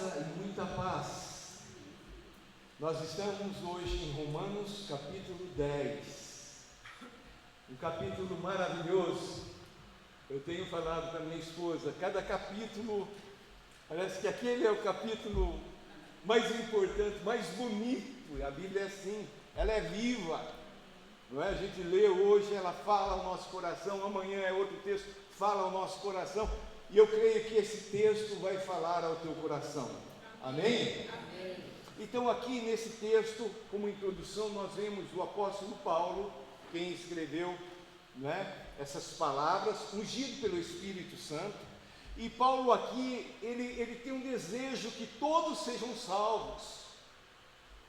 Graça e muita paz. Nós estamos hoje em Romanos capítulo 10, um capítulo maravilhoso. Eu tenho falado para minha esposa, cada capítulo, parece que aquele é o capítulo mais importante, mais bonito. A Bíblia é assim, ela é viva, não é? A gente lê hoje, ela fala ao nosso coração, amanhã é outro texto, fala ao nosso coração, e eu creio que esse texto vai falar ao teu coração, amém? Amém. Então aqui nesse texto, como introdução, nós vemos o apóstolo Paulo, quem escreveu, né, essas palavras, ungido pelo Espírito Santo. E Paulo aqui, ele tem um desejo que todos sejam salvos.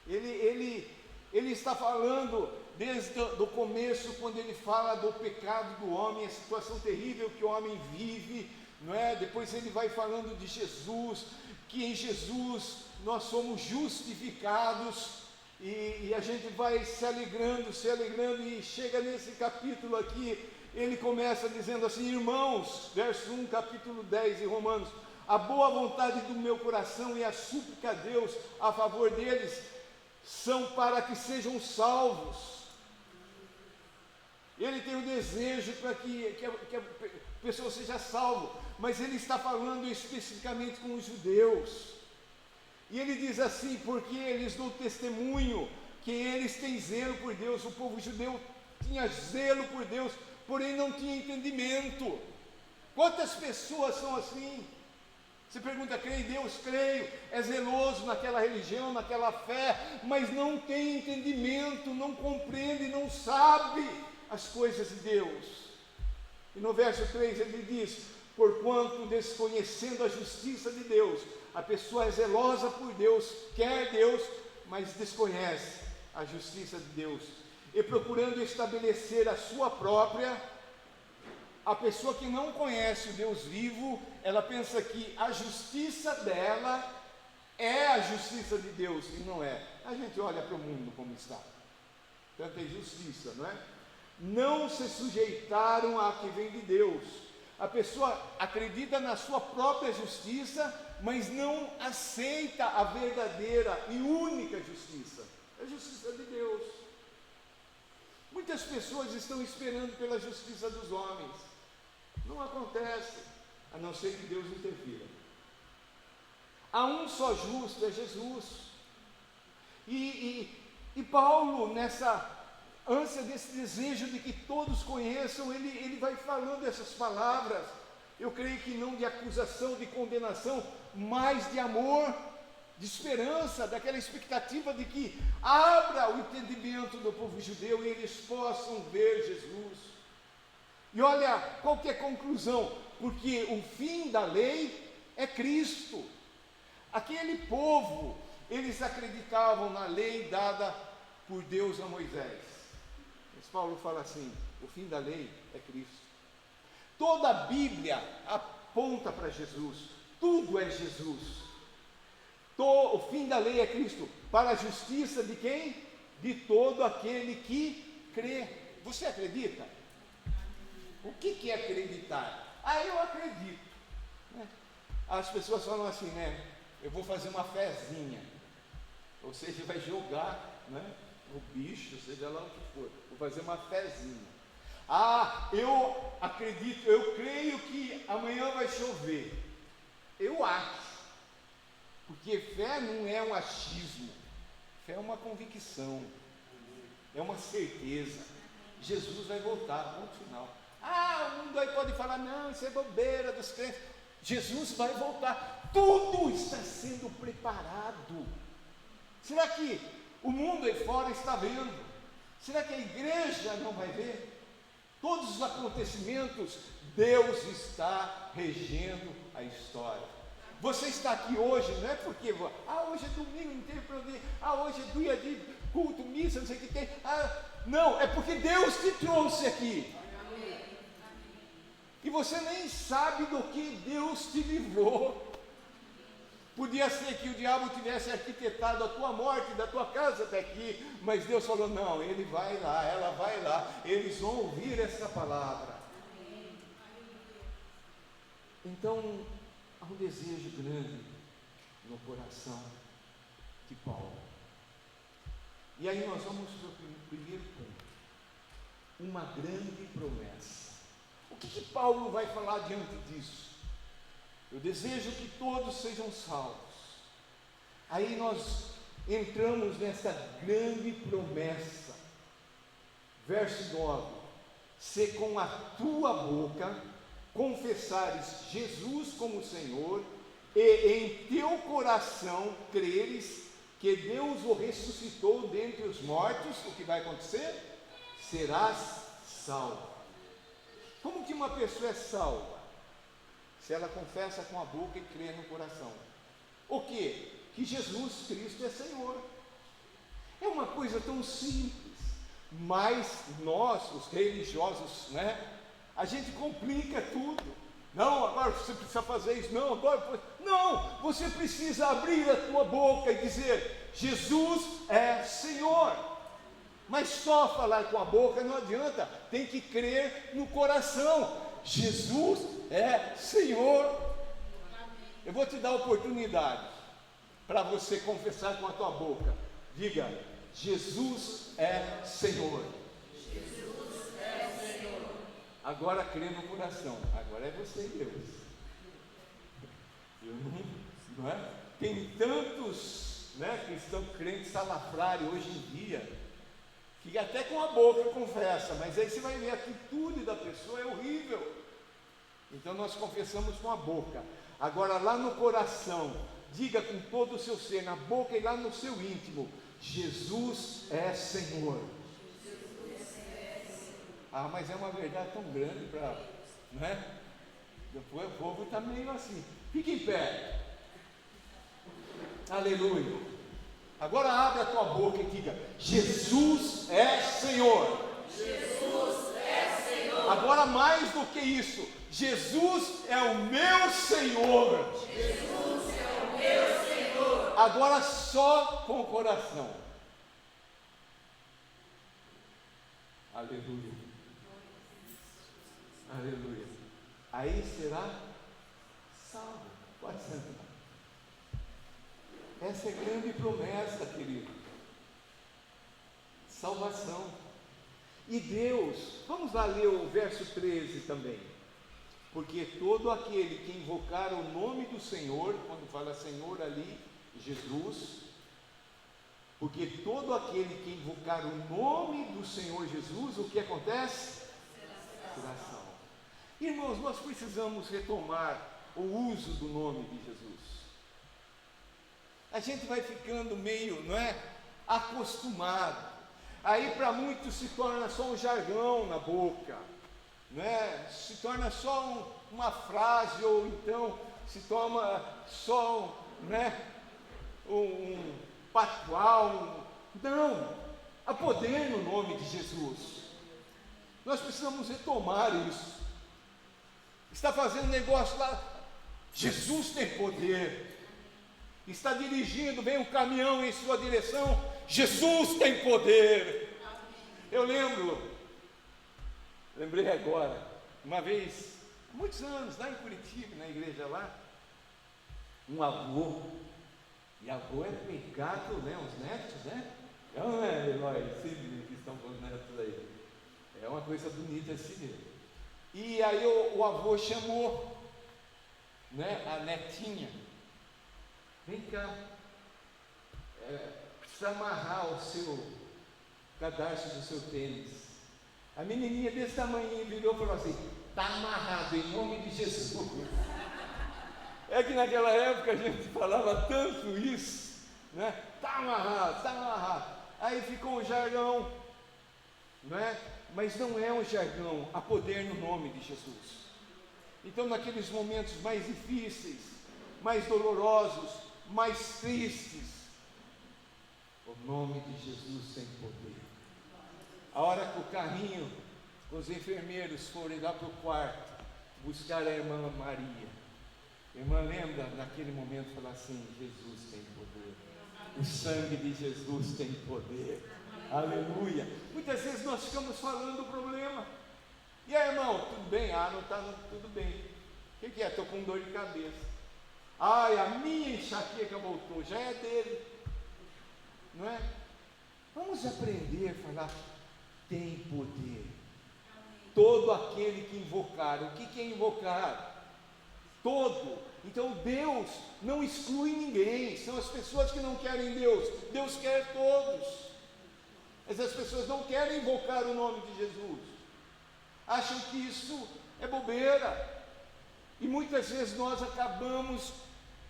Ele está falando desde o começo, quando ele fala do pecado do homem, a situação terrível que o homem vive, não é? Depois ele vai falando de Jesus, que em Jesus nós somos justificados, e a gente vai se alegrando, e chega nesse capítulo aqui, ele começa dizendo assim: irmãos, verso 1, capítulo 10 de Romanos, a boa vontade do meu coração e a súplica a Deus a favor deles são para que sejam salvos. Ele tem o desejo para que a pessoa seja salva, mas ele está falando especificamente com os judeus. E ele diz assim: porque eles dão testemunho que eles têm zelo por Deus. O povo judeu tinha zelo por Deus, porém não tinha entendimento. Quantas pessoas são assim? Você pergunta: creio em Deus? Creio. É zeloso naquela religião, naquela fé, mas não tem entendimento, não compreende, não sabe as coisas de Deus. E no verso 3 ele diz: porquanto desconhecendo a justiça de Deus, a pessoa é zelosa por Deus, quer Deus, mas desconhece a justiça de Deus, e procurando estabelecer a sua própria. A pessoa que não conhece o Deus vivo, ela pensa que a justiça dela é a justiça de Deus, e não é. A gente olha para o mundo como está, tanta injustiça, não é? Não se sujeitaram a que vem de Deus. A pessoa acredita na sua própria justiça, mas não aceita a verdadeira e única justiça, a justiça de Deus. Muitas pessoas estão esperando pela justiça dos homens. Não acontece, a não ser que Deus interfira. Há um só justo, é Jesus. E Paulo, nessa ânsia, desse desejo de que todos conheçam, ele vai falando essas palavras. Eu creio que não de acusação, de condenação, mas de amor, de esperança, daquela expectativa de que abra o entendimento do povo judeu e eles possam ver Jesus. E olha, qual que é a conclusão? Porque o fim da lei é Cristo. Aquele povo, eles acreditavam na lei dada por Deus a Moisés. Mas Paulo fala assim: o fim da lei é Cristo. Toda a Bíblia aponta para Jesus, tudo é Jesus. O fim da lei é Cristo, para a justiça de quem? De todo aquele que crê. Você acredita? O que é acreditar? Eu acredito, né? As pessoas falam assim, né? Eu vou fazer uma fezinha, ou seja, vai jogar, né, o bicho, seja lá o que for, vou fazer uma fezinha. Eu acredito, eu creio que amanhã vai chover. Eu acho, porque fé não é um achismo, fé é uma convicção, é uma certeza. Jesus vai voltar, ponto final. O mundo aí pode falar: não, isso é bobeira dos crentes. Jesus vai voltar, tudo está sendo preparado. Será que o mundo aí fora está vendo? Será que a igreja não vai ver? Todos os acontecimentos, Deus está regendo a história. Você está aqui hoje, não é porque hoje é domingo inteiro para eu ver, hoje é dia de culto, missa, não sei o que tem. Não, é porque Deus te trouxe aqui. E você nem sabe do que Deus te livrou. Podia ser que o diabo tivesse arquitetado a tua morte da tua casa até aqui, mas Deus falou: não, ele vai lá, ela vai lá, eles vão ouvir essa palavra. Então, há um desejo grande no coração de Paulo. E aí nós vamos para o primeiro ponto, uma grande promessa. O que Paulo vai falar diante disso? Eu desejo que todos sejam salvos. Aí nós entramos nessa grande promessa. Verso 9: se com a tua boca confessares Jesus como Senhor, e em teu coração creres que Deus o ressuscitou dentre os mortos, o que vai acontecer? Serás salvo. Como que uma pessoa é salva? Se ela confessa com a boca e crê no coração. O quê? Que Jesus Cristo é Senhor. É uma coisa tão simples, mas nós, os religiosos, a gente complica tudo. Não, agora você precisa fazer isso. Não, agora... Não, você precisa abrir a tua boca e dizer: Jesus é Senhor. Mas só falar com a boca não adianta, tem que crer no coração. Jesus é Senhor. Eu vou te dar a oportunidade para você confessar com a tua boca. Diga: Jesus é Senhor. Jesus é Senhor. Agora crê no coração. Agora é você e Deus. Não é? Tem tantos cristãos crentes salafrários hoje em dia, que até com a boca confessa, mas aí você vai ver a atitude da pessoa é horrível. Então nós confessamos com a boca. Agora lá no coração, diga com todo o seu ser, na boca e lá no seu íntimo: Jesus é Senhor. Ah, mas é uma verdade tão grande para, Depois o povo está meio assim. Fique em pé. Aleluia. Agora abre a tua boca e diga: Jesus é Senhor. Jesus é Senhor. Agora mais do que isso, Jesus é o meu Senhor. Jesus é o meu Senhor. Agora só com o coração. Aleluia. Aleluia. Aí será salvo. Pode sentar. Essa é a grande promessa, querido. Salvação. E Deus, vamos lá ler o verso 13 também. Porque todo aquele que invocar o nome do Senhor, quando fala Senhor ali, Jesus, porque todo aquele que invocar o nome do Senhor Jesus, o que acontece? Será salvo. Irmãos, nós precisamos retomar o uso do nome de Jesus. A gente vai ficando meio, acostumado. Aí para muitos se torna só um jargão na boca, se torna só uma frase, ou então se torna só um patual. Não, há poder no nome de Jesus. Nós precisamos retomar isso. Está fazendo negócio lá, Jesus tem poder. Está dirigindo, vem um caminhão em sua direção, Jesus tem poder. Eu lembrei agora, uma vez, há muitos anos, lá em Curitiba, na igreja lá, um avô, e avô é pecado, os netos, não é, Eloy, que estão com os netos aí, é uma coisa bonita assim mesmo. E aí o avô chamou, a netinha: vem cá, precisa amarrar o seu cadarço do seu tênis. A menininha desse tamanho virou e falou assim: está amarrado em nome de Jesus. É que naquela época a gente falava tanto isso, está amarrado, está amarrado. Aí ficou um jargão, mas não é um jargão, há poder no nome de Jesus. Então naqueles momentos mais difíceis, mais dolorosos, mais tristes, o nome de Jesus tem poder. A hora que o carrinho, os enfermeiros forem lá para o quarto buscar a irmã Maria, a irmã lembra naquele momento falar assim: Jesus tem poder, o sangue de Jesus tem poder. Aleluia. Muitas vezes nós ficamos falando do problema. E aí, irmão, tudo bem? Não está tudo bem. O que é? Estou com dor de cabeça. Ai, a minha enxaqueca voltou, já é dele, não é? Vamos aprender a falar, tem poder. Todo aquele que invocar, o que é invocar? Todo. Então Deus não exclui ninguém, são as pessoas que não querem Deus, Deus quer todos, mas as pessoas não querem invocar o nome de Jesus, acham que isso é bobeira, e muitas vezes nós acabamos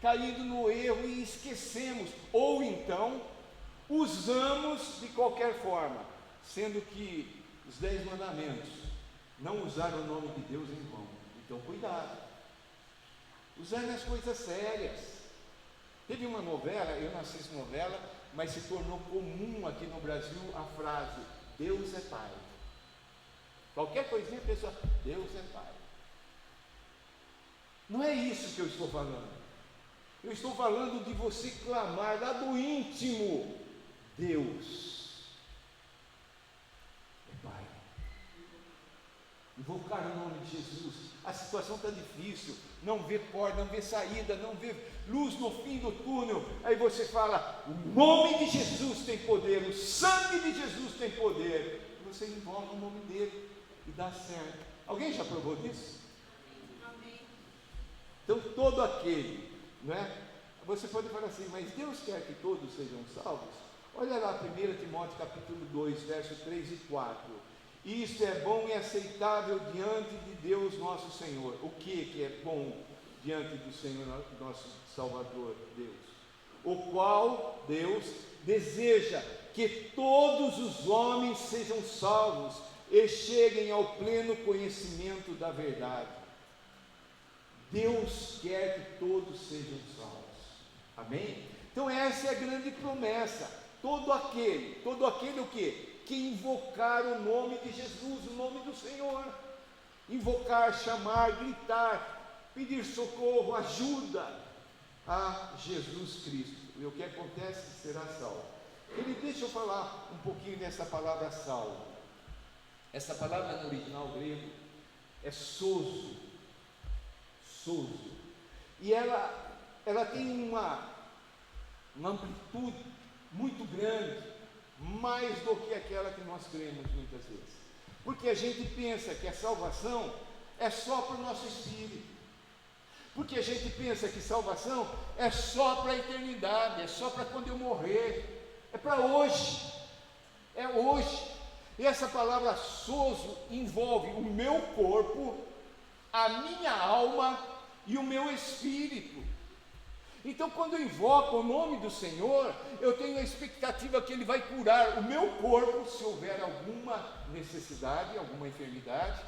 caindo no erro e esquecemos, ou então usamos de qualquer forma, sendo que os 10 mandamentos não usaram o nome de Deus em vão. Então cuidado, usar nas coisas sérias. Teve uma novela, eu não assisto novela, mas se tornou comum aqui no Brasil a frase, Deus é Pai. Qualquer coisinha a pessoa, Deus é Pai. Não é isso que eu estou falando. Eu estou falando de você clamar lá do íntimo, Deus é Pai. Invocar o nome de Jesus. A situação está difícil, não vê porta, não vê saída, não vê luz no fim do túnel. Aí você fala, o nome de Jesus tem poder, o sangue de Jesus tem poder. E você invoca o nome dele e dá certo. Alguém já provou disso? Amém. Então todo aquele, não é? Você pode falar assim, mas Deus quer que todos sejam salvos? Olha lá 1 Timóteo capítulo 2, versos 3 e 4. Isto é bom e aceitável diante de Deus nosso Senhor. O que é bom diante do Senhor nosso Salvador, Deus? O qual Deus deseja que todos os homens sejam salvos e cheguem ao pleno conhecimento da verdade. Deus quer que todos sejam salvos. Amém? Então essa é a grande promessa. Todo aquele o quê? Que invocar o nome de Jesus, o nome do Senhor. Invocar, chamar, gritar, pedir socorro, ajuda a Jesus Cristo. E o que acontece será salvo. Deixa eu falar um pouquinho dessa palavra salvo. Essa palavra no original grego é sozo. Sozo. E ela tem uma amplitude muito grande, mais do que aquela que nós cremos muitas vezes. Porque a gente pensa que a salvação é só para o nosso espírito. Porque a gente pensa que salvação é só para a eternidade, é só para quando eu morrer, é para hoje, é hoje. E essa palavra sozo envolve o meu corpo, a minha alma e o meu espírito. Então, quando eu invoco o nome do Senhor, eu tenho a expectativa que Ele vai curar o meu corpo, se houver alguma necessidade, alguma enfermidade.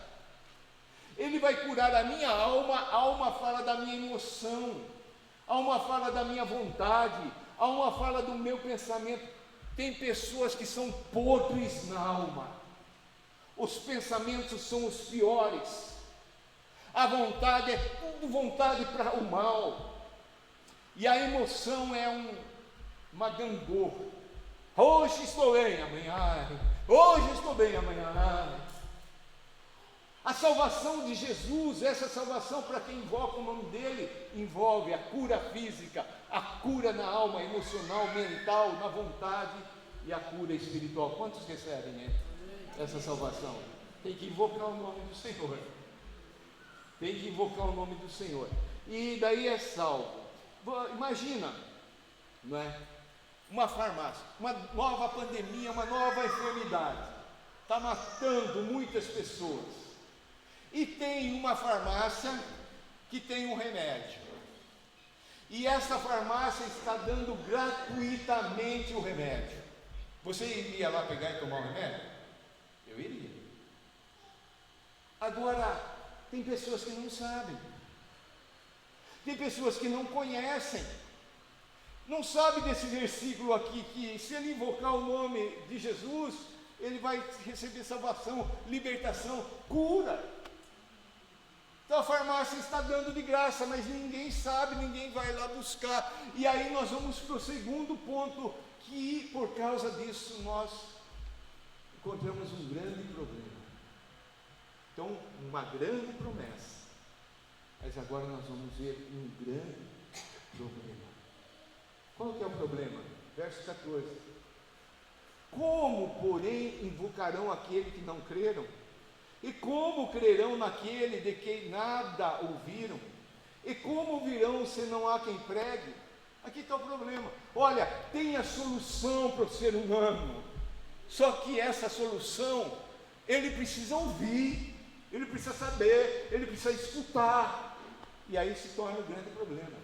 Ele vai curar a minha alma, a alma fala da minha emoção, a alma fala da minha vontade, a alma fala do meu pensamento. Tem pessoas que são podres na alma, os pensamentos são os piores, a vontade é tudo vontade para o mal. E a emoção é uma gangorra. Hoje estou bem, amanhã. Hoje estou bem, amanhã. A salvação de Jesus, essa salvação para quem invoca o nome dele, envolve a cura física, a cura na alma, emocional, mental, na vontade e a cura espiritual. Quantos recebem essa salvação? Tem que invocar o nome do Senhor. Tem que invocar o nome do Senhor. E daí é salvo. Imagina, não é? Uma farmácia, uma nova pandemia, uma nova enfermidade, está matando muitas pessoas, e tem uma farmácia que tem um remédio, e essa farmácia está dando gratuitamente o remédio. Você iria lá pegar e tomar o remédio? Eu iria. Agora, tem pessoas que não sabem. Tem pessoas que não conhecem, não sabem desse versículo aqui, que se ele invocar o nome de Jesus, ele vai receber salvação, libertação, cura. Então a farmácia está dando de graça, mas ninguém sabe, ninguém vai lá buscar. E aí nós vamos para o segundo ponto, que por causa disso nós encontramos um grande problema. Então, uma grande promessa. Mas agora nós vamos ver um grande problema. Qual que é o problema? Verso 14. Como, porém, invocarão aquele que não creram? E como crerão naquele de que nada ouviram? E como virão se não há quem pregue? Aqui está o problema. Olha, tem a solução para o ser humano. Só que essa solução, ele precisa ouvir, ele precisa saber, ele precisa escutar. E aí se torna um grande problema.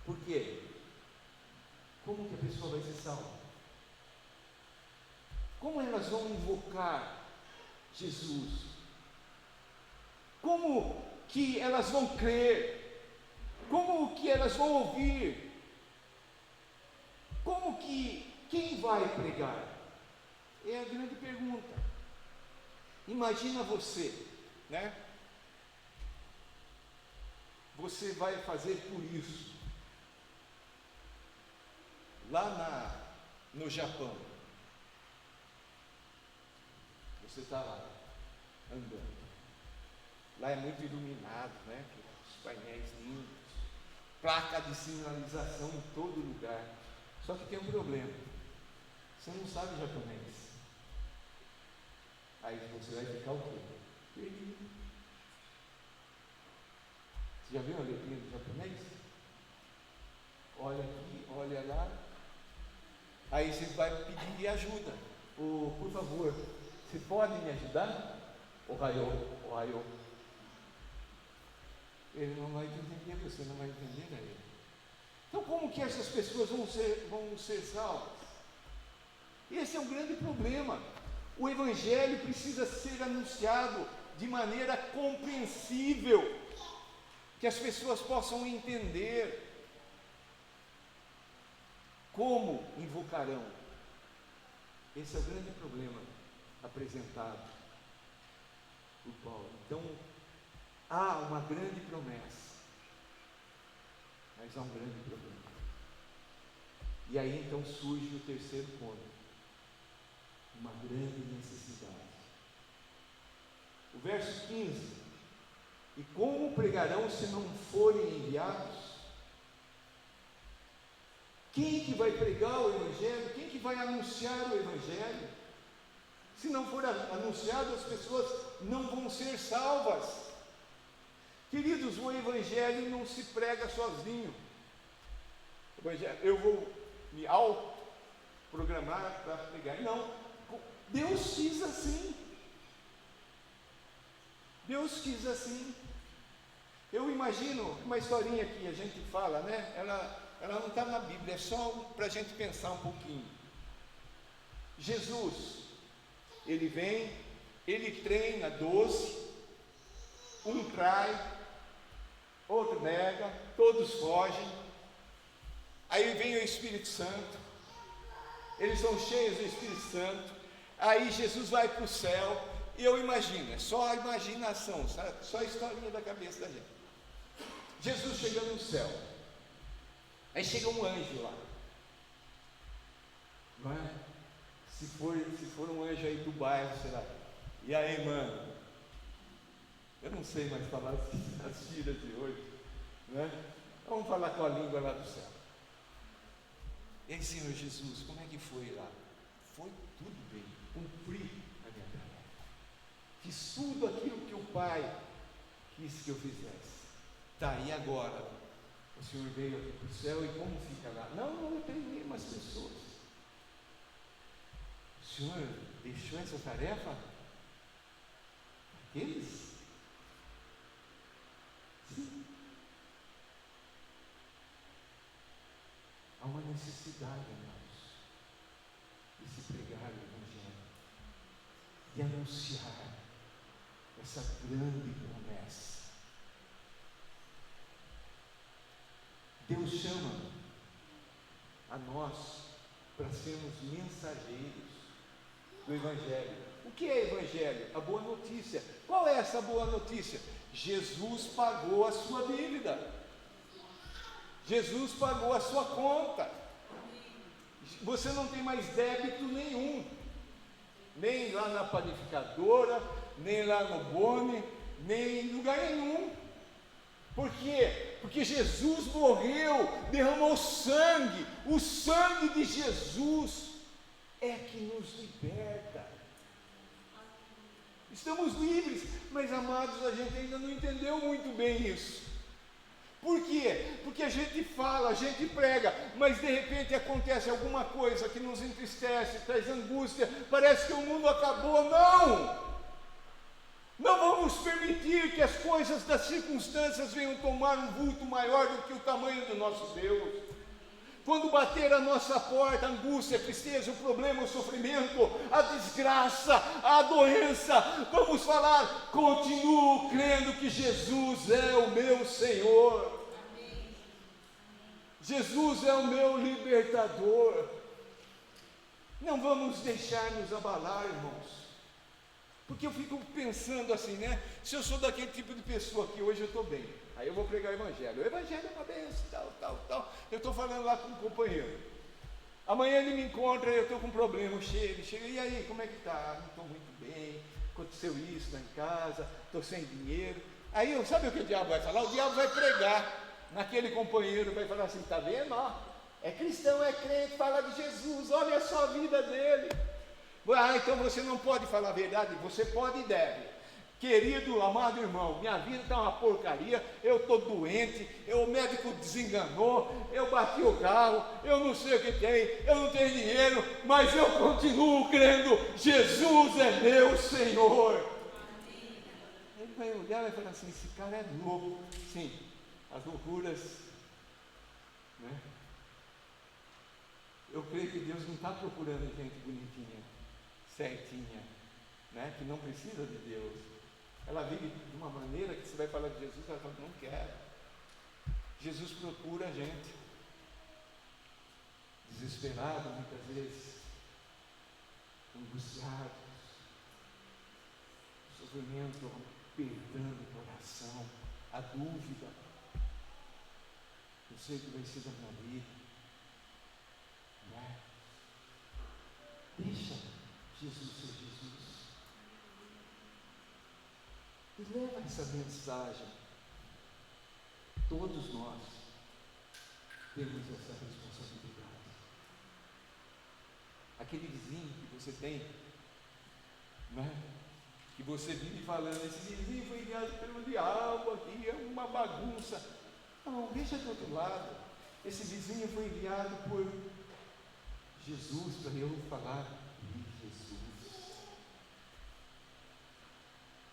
Por quê? Como que a pessoa vai ser salva? Como elas vão invocar Jesus? Como que elas vão crer? Como que elas vão ouvir? Como que quem vai pregar? É a grande pergunta. Imagina você, né? Você vai fazer por isso lá no Japão. Você está lá, andando. Lá é muito iluminado, né? Os painéis lindos, placa de sinalização em todo lugar. Só que tem um problema. Você não sabe japonês. Aí você vai ficar o quê? Perdido. Você já viu a letrinha do japonês? Olha aqui, olha lá. Aí você vai pedir ajuda. Por favor, você pode me ajudar? Ohayou. Ele não vai entender, você não vai entender ele. Então como que essas pessoas vão ser salvas? Esse é um grande problema. O Evangelho precisa ser anunciado de maneira compreensível, que as pessoas possam entender. Como invocarão? Esse é o grande problema apresentado por Paulo. Então, há uma grande promessa, mas há um grande problema. E aí então surge o terceiro ponto, uma grande necessidade. O verso 15: e como pregarão se não forem enviados? Quem que vai pregar o Evangelho? Quem que vai anunciar o Evangelho? Se não for anunciado, as pessoas não vão ser salvas. Queridos, o Evangelho não se prega sozinho. Eu vou me autoprogramar para pregar. Não, Deus quis assim. Deus quis assim. Eu imagino uma historinha que a gente fala, né? Ela não está na Bíblia, é só para a gente pensar um pouquinho. Jesus, ele vem, ele treina 12, um trai, outro nega, todos fogem. Aí vem o Espírito Santo, eles são cheios do Espírito Santo. Aí Jesus vai para o céu, e eu imagino, é só a imaginação, sabe? Só a historinha da cabeça da gente. Jesus chegando no céu, aí chega um anjo lá, não é? Se for um anjo aí do bairro, será? E aí, mano? Eu não sei mais falar as gírias de hoje, né? Vamos falar com a língua lá do céu. E aí, Senhor Jesus, como é que foi lá? Foi tudo bem, cumpri a minha tarefa. Fiz tudo aquilo que o Pai quis que eu fizesse. Tá, e agora? O Senhor veio aqui para o céu e como fica lá? Não, eu treinei umas pessoas. O Senhor deixou essa tarefa? Aqueles? Sim. Há uma necessidade, irmãos, de se pregar o Evangelho, de anunciar essa grande promessa. Deus chama a nós para sermos mensageiros do Evangelho. O que é Evangelho? A boa notícia. Qual é essa boa notícia? Jesus pagou a sua dívida. Jesus pagou a sua conta. Você não tem mais débito nenhum, nem lá na panificadora, nem lá no Boni, nem em lugar nenhum. Por quê? Porque Jesus morreu, derramou sangue. O sangue de Jesus é que nos liberta. Estamos livres, mas amados, a gente ainda não entendeu muito bem isso. Por quê? Porque a gente fala, a gente prega, mas de repente acontece alguma coisa que nos entristece, traz angústia, parece que o mundo acabou. Não! Não vamos permitir que as coisas das circunstâncias venham tomar um vulto maior do que o tamanho do nosso Deus. Quando bater a nossa porta, a angústia, a tristeza, o problema, o sofrimento, a desgraça, a doença, vamos falar: continuo crendo que Jesus é o meu Senhor. Jesus é o meu libertador. Não vamos deixar nos abalar, irmãos. Porque eu fico pensando assim, né? Se eu sou daquele tipo de pessoa que hoje eu estou bem, aí eu vou pregar o Evangelho. O Evangelho é uma bênção, tal. Eu estou falando lá com um companheiro. Amanhã ele me encontra e eu estou com um problema. Chega, e aí, como é que está? Não estou muito bem, aconteceu isso lá em casa, estou sem dinheiro. Aí, sabe o que o diabo vai falar? O diabo vai pregar naquele companheiro, vai falar assim: está vendo? Ó, é cristão, é crente, fala de Jesus, olha só a vida dele. Ah, então você não pode falar a verdade? Você pode e deve. Querido, amado irmão, minha vida está uma porcaria, eu estou doente, o médico desenganou, eu bati o carro, eu não sei o que tem, eu não tenho dinheiro, mas eu continuo crendo: Jesus é meu Senhor. Ele vai olhar e vai falar assim: esse cara é louco. Sim, as loucuras, né? Eu creio que Deus não está procurando gente bonitinha, certinha, né? Que não precisa de Deus. Ela vive de uma maneira que você vai falar de Jesus, ela fala: não quero. Jesus procura a gente, desesperado muitas vezes, angustiados, sofrimento apertando o coração, a dúvida: eu sei o que vai ser da minha vida, não é? Deixa Jesus ser Jesus. E leva essa mensagem. Todos nós temos essa responsabilidade. Aquele vizinho que você tem, né? Que você vive falando: esse vizinho foi enviado pelo diabo aqui, é uma bagunça. Não, deixa do outro lado. Esse vizinho foi enviado por Jesus para eu falar de Jesus.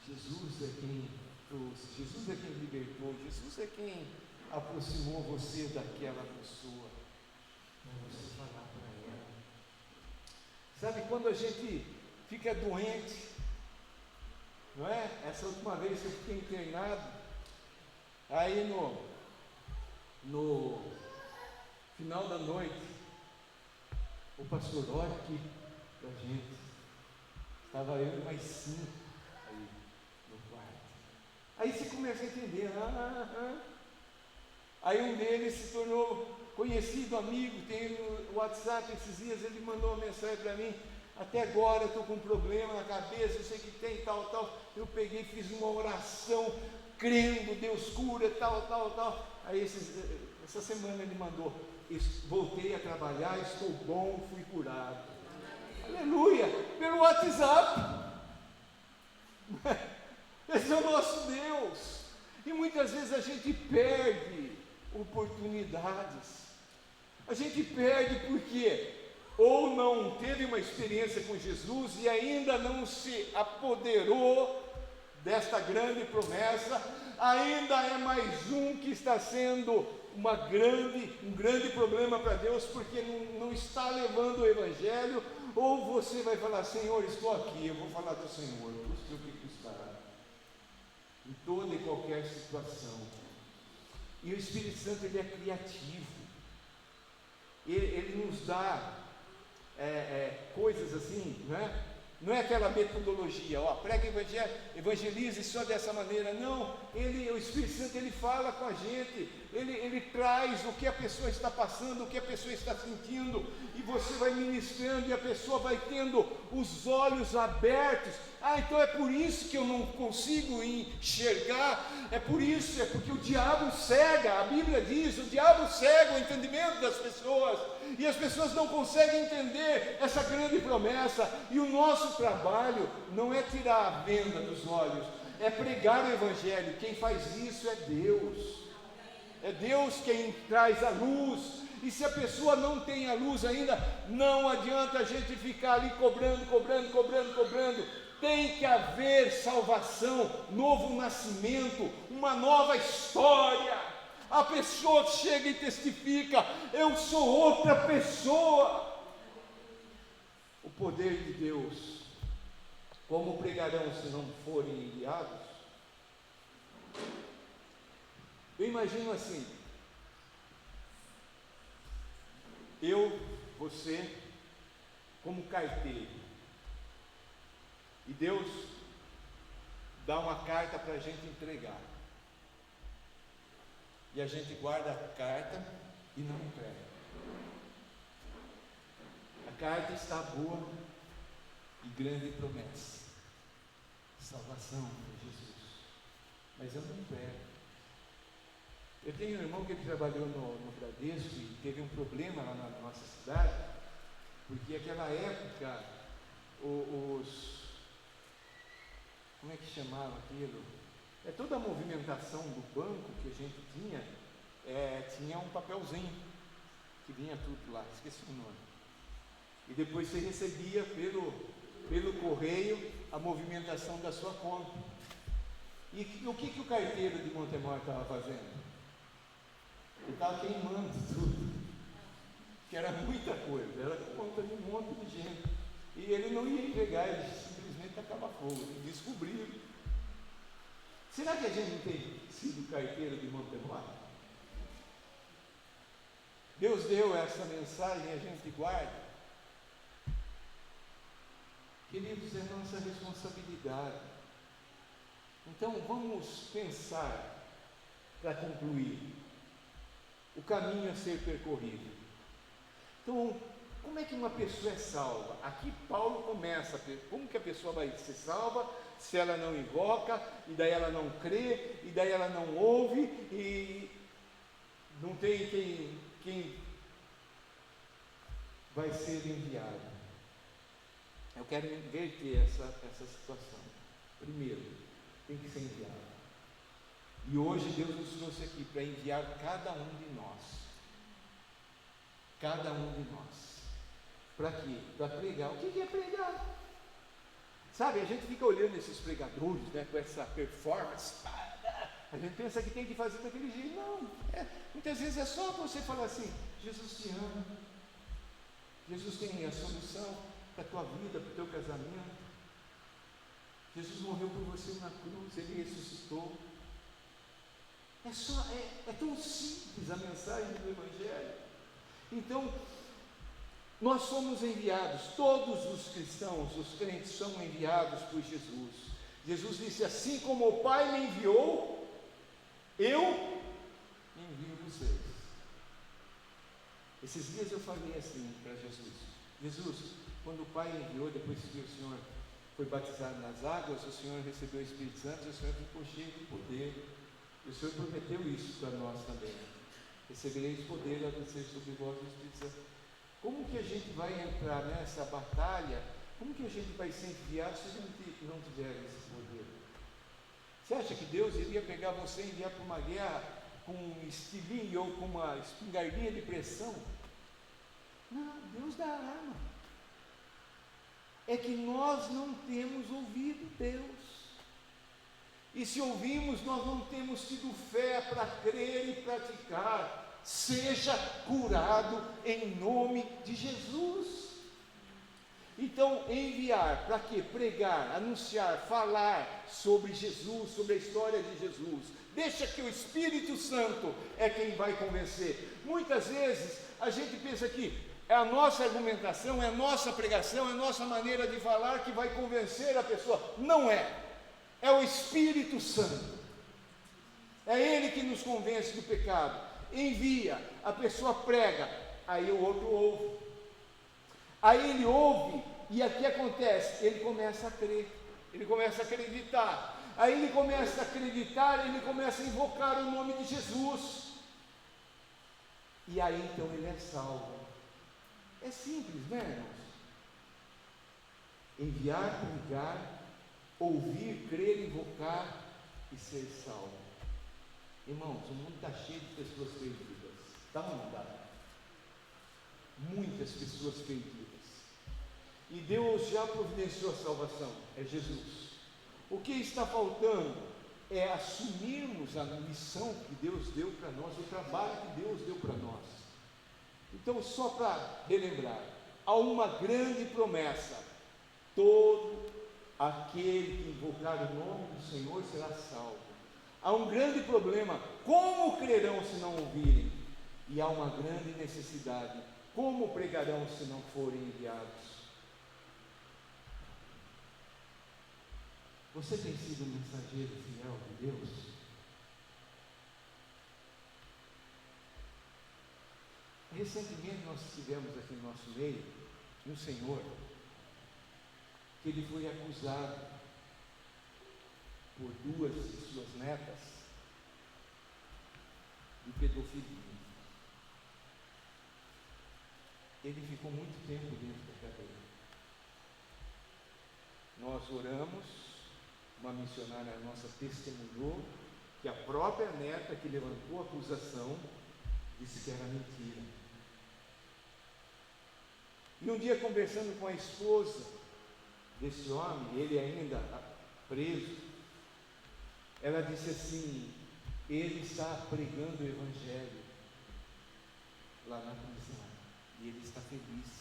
Jesus é quem trouxe, Jesus é quem libertou, Jesus é quem aproximou você daquela pessoa. Para você falar para ela. Sabe quando a gente fica doente, não é? Essa última vez que eu fiquei internado, aí no final da noite, o pastor: olha aqui para a gente. Estava eu e mais 5 aí no quarto. Aí você começa a entender. Aí um deles se tornou conhecido, amigo, tem no WhatsApp. Esses dias ele mandou uma mensagem para mim: até agora eu estou com um problema na cabeça, eu sei que tem tal. Eu peguei, fiz uma oração, crendo, Deus cura, tal. Aí essa semana ele mandou: voltei a trabalhar, estou bom, fui curado. Aleluia! Pelo WhatsApp. Esse é o nosso Deus. E muitas vezes a gente perde oportunidades. A gente perde porque ou não teve uma experiência com Jesus e ainda não se apoderou desta grande promessa, ainda é mais um que está sendo um grande problema para Deus, porque não está levando o Evangelho. Ou você vai falar: Senhor, estou aqui, eu vou falar do Senhor, custe o que custar, em toda e qualquer situação. E o Espírito Santo, ele é criativo, ele nos dá coisas assim, né? Não é aquela metodologia, prega evangelho, evangelize só dessa maneira. Não, o Espírito Santo, ele fala com a gente, ele traz o que a pessoa está passando, o que a pessoa está sentindo, e você vai ministrando, e a pessoa vai tendo os olhos abertos. Então é por isso que eu não consigo enxergar, é porque o diabo cega. A Bíblia diz, o diabo cega o entendimento das pessoas, e as pessoas não conseguem entender essa grande promessa. E o nosso trabalho não é tirar a venda dos olhos, é pregar o Evangelho. Quem faz isso é Deus. É Deus quem traz a luz. E se a pessoa não tem a luz ainda, não adianta a gente ficar ali cobrando. Tem que haver salvação, novo nascimento, uma nova história. A pessoa chega e testifica: eu sou outra pessoa. O poder de Deus. Como pregarão se não forem enviados? Eu imagino assim: você, como carteiro, e Deus dá uma carta para a gente entregar, e a gente guarda a carta e não entrega. A carta está boa e grande promessa, salvação de Jesus, mas eu não entrego. Eu tenho um irmão que ele trabalhou no Bradesco e teve um problema lá na nossa cidade, porque naquela época como é que chamava aquilo? Toda a movimentação do banco que a gente tinha um papelzinho que vinha tudo lá, esqueci o nome. E depois você recebia pelo correio a movimentação da sua conta. E o que o carteiro de Montemor estava fazendo? Ele estava queimando tudo, que era muita coisa, era conta de um monte de gente. E ele não ia entregar, ele simplesmente tacava fogo. Ele descobriu. Será que a gente não tem sido carteiro de Montemor? Deus deu essa mensagem e a gente guarda. Queridos, é nossa responsabilidade. Então vamos pensar, para concluir, o caminho a ser percorrido. Então, como é que uma pessoa é salva? Aqui Paulo começa, como que a pessoa vai ser salva se ela não invoca, e daí ela não crê, e daí ela não ouve, e não tem quem vai ser enviado. Eu quero inverter essa situação. Primeiro, tem que ser enviado. E hoje Deus nos trouxe aqui para enviar cada um de nós. Cada um de nós. Para quê? Para pregar. O que é pregar? Sabe, a gente fica olhando esses pregadores, com essa performance. A gente pensa que tem que fazer daquele jeito. Não, muitas vezes é só você falar assim: Jesus te ama. Jesus tem a solução para a tua vida, para o teu casamento. Jesus morreu por você na cruz, Ele ressuscitou. É tão simples a mensagem do Evangelho. Então, nós somos enviados, todos os cristãos, os crentes são enviados por Jesus. Jesus disse: assim como o Pai me enviou, eu envio vocês. Esses dias eu falei assim para Jesus: Jesus, quando o Pai enviou, depois que o Senhor foi batizado nas águas, o Senhor recebeu o Espírito Santo, e o Senhor ficou cheio de poder. E o Senhor prometeu isso para nós também: recebereis poder ao descer sobre vós o Espírito Santo. Como que a gente vai entrar nessa batalha? Como que a gente vai ser enviado se a gente não tiver esse poder? Você acha que Deus iria pegar você e enviar para uma guerra com um estilingue ou com uma espingardinha de pressão? Não, Deus dá arma. É que nós não temos ouvido Deus. E se ouvimos, nós não temos tido fé para crer e praticar. Seja curado em nome de Jesus. Então, enviar, para quê? Pregar, anunciar, falar sobre Jesus, sobre a história de Jesus. Deixa que o Espírito Santo é quem vai convencer. Muitas vezes a gente pensa que é a nossa argumentação, é a nossa pregação, é a nossa maneira de falar que vai convencer a pessoa. Não é. É o Espírito Santo. É Ele que nos convence do pecado. Envia, a pessoa prega, aí o outro ouve. Aí ele ouve, e aqui acontece, ele começa a crer, ele começa a acreditar. Aí ele começa a acreditar, ele começa a invocar o nome de Jesus. E aí então ele é salvo. É simples, né, irmãos? Enviar, pregar, ouvir, crer, invocar e ser salvo. Irmãos, o mundo está cheio de pessoas perdidas. Está ou não está? Muitas pessoas perdidas. E Deus já providenciou a salvação, é Jesus. O que está faltando é assumirmos a missão que Deus deu para nós, o trabalho que Deus deu para nós. Então, só para relembrar, há uma grande promessa: todo aquele que invocar o nome do Senhor será salvo. Há um grande problema: como crerão se não ouvirem? E há uma grande necessidade: como pregarão se não forem enviados? Você tem sido um mensageiro fiel de Deus? Recentemente nós tivemos aqui no nosso meio um senhor que ele foi acusado por 2 de suas netas de pedofilia. Ele ficou muito tempo dentro da cadeia. Nós oramos, uma missionária nossa testemunhou que a própria neta que levantou a acusação disse que era mentira. E um dia, conversando com a esposa desse homem, ele ainda preso, ela disse assim: ele está pregando o Evangelho lá na prisão, e ele está feliz.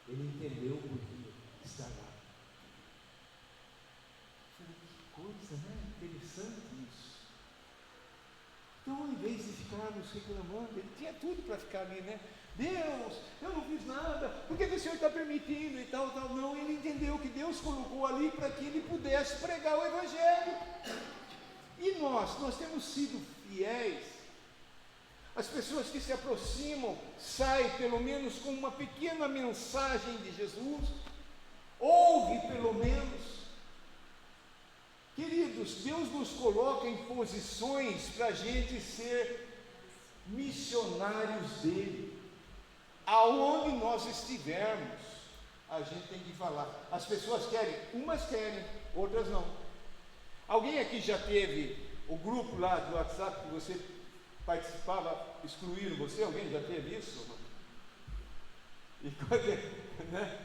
Ele entendeu por que está lá. Que coisa, né? Interessante isso. Então, em vez de ficarmos reclamando, ele tinha tudo para ficar ali, né? Deus, eu não fiz nada, por que o Senhor está permitindo e tal, tal? Não, ele entendeu que Deus colocou ali para que ele pudesse pregar o Evangelho. E nós temos sido fiéis. As pessoas que se aproximam saem pelo menos com uma pequena mensagem de Jesus, ouve pelo menos. Queridos, Deus nos coloca em posições para a gente ser missionários dele. Aonde nós estivermos, a gente tem que falar. As pessoas querem, umas querem, outras não. Alguém aqui já teve o grupo lá do WhatsApp que você participava, excluíram você? Alguém já teve isso? E quando, né?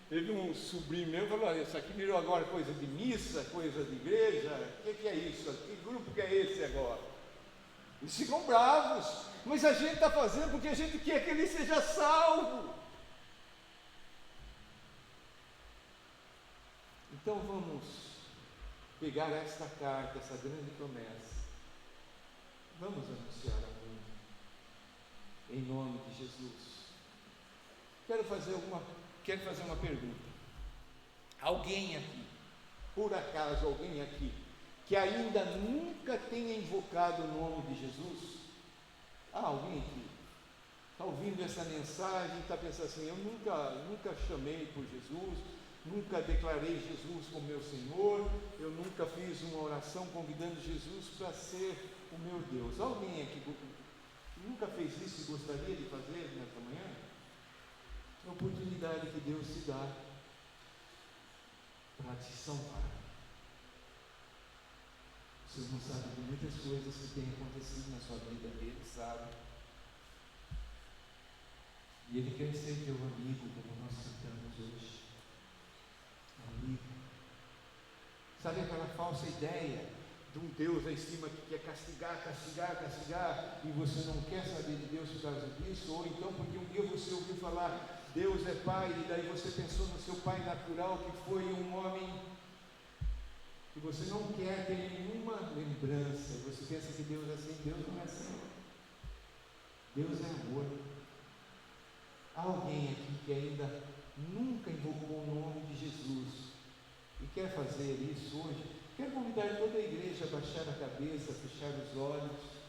Teve um sobrinho meu que falou: isso aqui virou agora coisa de missa, coisa de igreja, o que é isso? Que grupo que é esse agora? Eles ficam bravos, mas a gente está fazendo porque a gente quer que ele seja salvo. Então vamos pegar esta carta, essa grande promessa, vamos anunciar ao mundo, em nome de Jesus. Quero fazer uma pergunta. Alguém aqui, por acaso alguém aqui, que ainda nunca tenha invocado o nome de Jesus? Alguém aqui está ouvindo essa mensagem e está pensando assim: eu nunca chamei por Jesus, nunca declarei Jesus como meu Senhor, eu nunca fiz uma oração convidando Jesus para ser o meu Deus. Alguém aqui nunca fez isso e gostaria de fazer nesta manhã? É a oportunidade que Deus te dá para te salvar. Você não sabe de muitas coisas que têm acontecido na sua vida, Ele sabe. E Ele quer ser teu amigo, como nós cantamos hoje. Amigo. Sabe aquela falsa ideia de um Deus lá em cima que quer castigar, e você não quer saber de Deus por causa disso? Ou então porque um dia você ouviu falar Deus é Pai, e daí você pensou no seu pai natural, que foi um homem que você não quer ter nenhuma lembrança, você pensa que Deus é assim. Deus não é assim. Deus é amor. Há alguém aqui que ainda nunca invocou o nome de Jesus e quer fazer isso hoje? Quero convidar toda a igreja a baixar a cabeça, fechar os olhos.